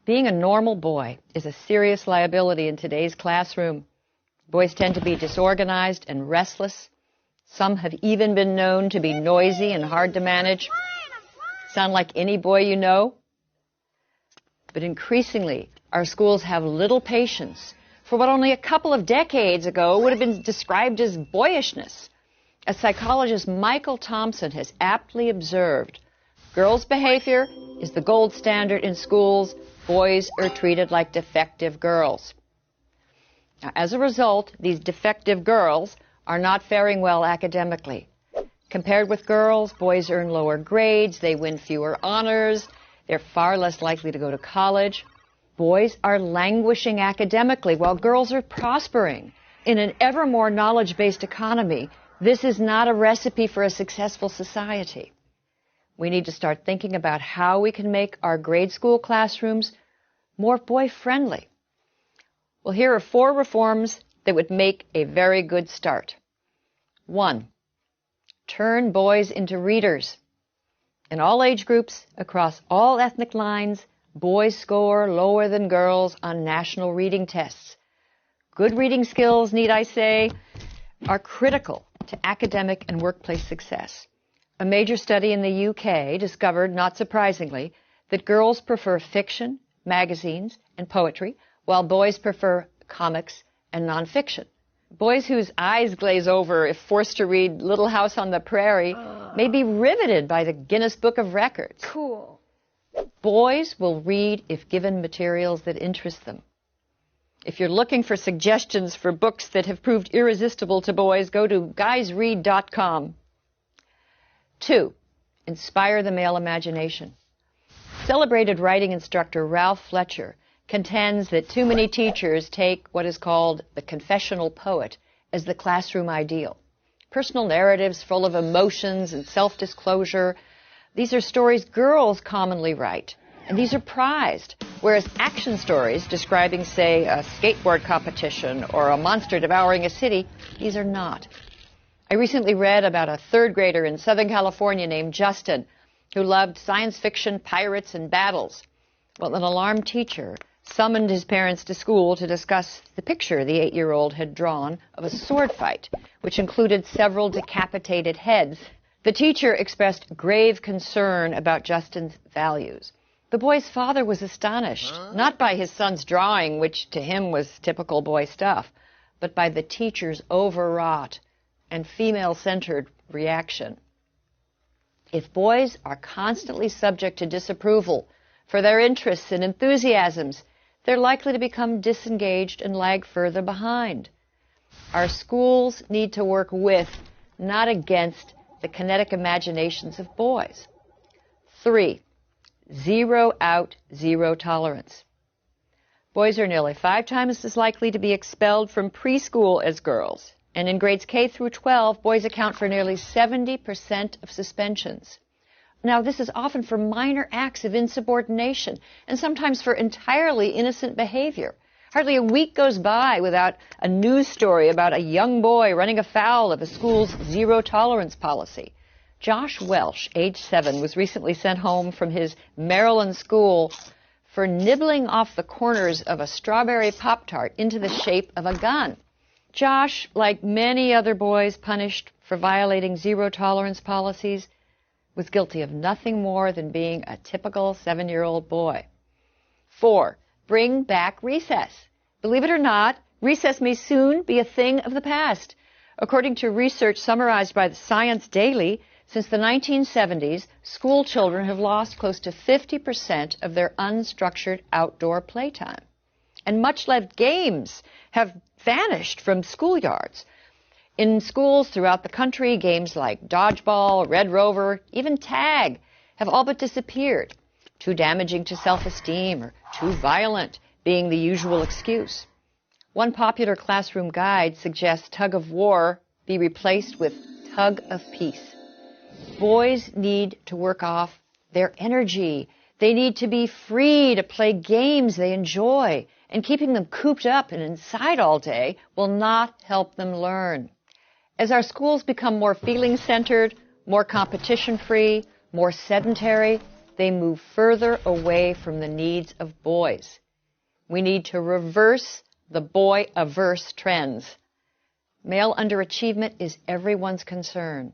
Being a normal boy is a serious liability in today's classroom. Boys tend to be disorganized and restless. Some have even been known to be noisy and hard to manage. Sound like any boy you know? But increasingly, our schools have little patience for what only a couple of decades ago would have been described as boyishness. As psychologist Michael Thompson has aptly observed, girls' behavior is the gold standard in schools. Boys are treated like defective girls. Now, as a result, these defective girls are not faring well academically. Compared with girls, boys earn lower grades, they win fewer honors, they're far less likely to go to college. Boys are languishing academically while girls are prospering. In an ever more knowledge-based economy, this is not a recipe for a successful society. We need to start thinking about how we can make our grade school classrooms more boy-friendly. Well, here are 4 reforms that would make a very good start. 1. Turn boys into readers. In all age groups, across all ethnic lines, boys score lower than girls on national reading tests. Good reading skills, need I say, are critical to academic and workplace success. A major study in the UK discovered, not surprisingly, that girls prefer fiction, magazines, and poetry, while boys prefer comics and nonfiction. Boys whose eyes glaze over if forced to read Little House on the Prairie may be riveted by the Guinness Book of Records. Cool. Boys will read if given materials that interest them. If you're looking for suggestions for books that have proved irresistible to boys, go to guysread.com. 2. Inspire the male imagination. Celebrated writing instructor Ralph Fletcher contends that too many teachers take what is called the confessional poet as the classroom ideal. Personal narratives full of emotions and self-disclosure. These are stories girls commonly write, and these are prized, whereas action stories describing, say, a skateboard competition or a monster devouring a city, these are not. I recently read about a 3rd grader in Southern California named Justin who loved science fiction, pirates, and battles. Well, an alarmed teacher summoned his parents to school to discuss the picture the 8-year-old had drawn of a sword fight, which included several decapitated heads. The teacher expressed grave concern about Justin's values. The boy's father was astonished, not by his son's drawing, which to him was typical boy stuff, but by the teacher's overwrought and female-centered reaction. If boys are constantly subject to disapproval for their interests and enthusiasms, they're likely to become disengaged and lag further behind. Our schools need to work with, not against, the kinetic imaginations of boys. 3. Zero out, zero tolerance. Boys are nearly 5 times as likely to be expelled from preschool as girls. And in grades K through 12, boys account for nearly 70% of suspensions. Now, this is often for minor acts of insubordination and sometimes for entirely innocent behavior. Hardly a week goes by without a news story about a young boy running afoul of a school's zero-tolerance policy. Josh Welsh, age 7, was recently sent home from his Maryland school for nibbling off the corners of a strawberry Pop-Tart into the shape of a gun. Josh, like many other boys punished for violating zero-tolerance policies, was guilty of nothing more than being a typical 7-year-old boy. 4. Bring back recess. Believe it or not, recess may soon be a thing of the past. According to research summarized by the Science Daily, since the 1970s, school children have lost close to 50% of their unstructured outdoor playtime. And much-loved games have vanished from schoolyards. In schools throughout the country, games like dodgeball, Red Rover, even tag have all but disappeared. Too damaging to self-esteem or too violent being the usual excuse. One popular classroom guide suggests tug of war be replaced with tug of peace. Boys need to work off their energy. They need to be free to play games they enjoy, and keeping them cooped up and inside all day will not help them learn. As our schools become more feeling-centered, more competition-free, more sedentary, they move further away from the needs of boys. We need to reverse the boy-averse trends. Male underachievement is everyone's concern.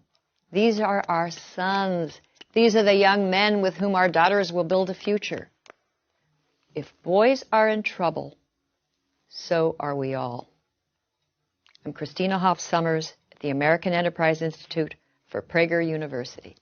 These are our sons. These are the young men with whom our daughters will build a future. If boys are in trouble, so are we all. I'm Christina Hoff Sommers at the American Enterprise Institute for Prager University.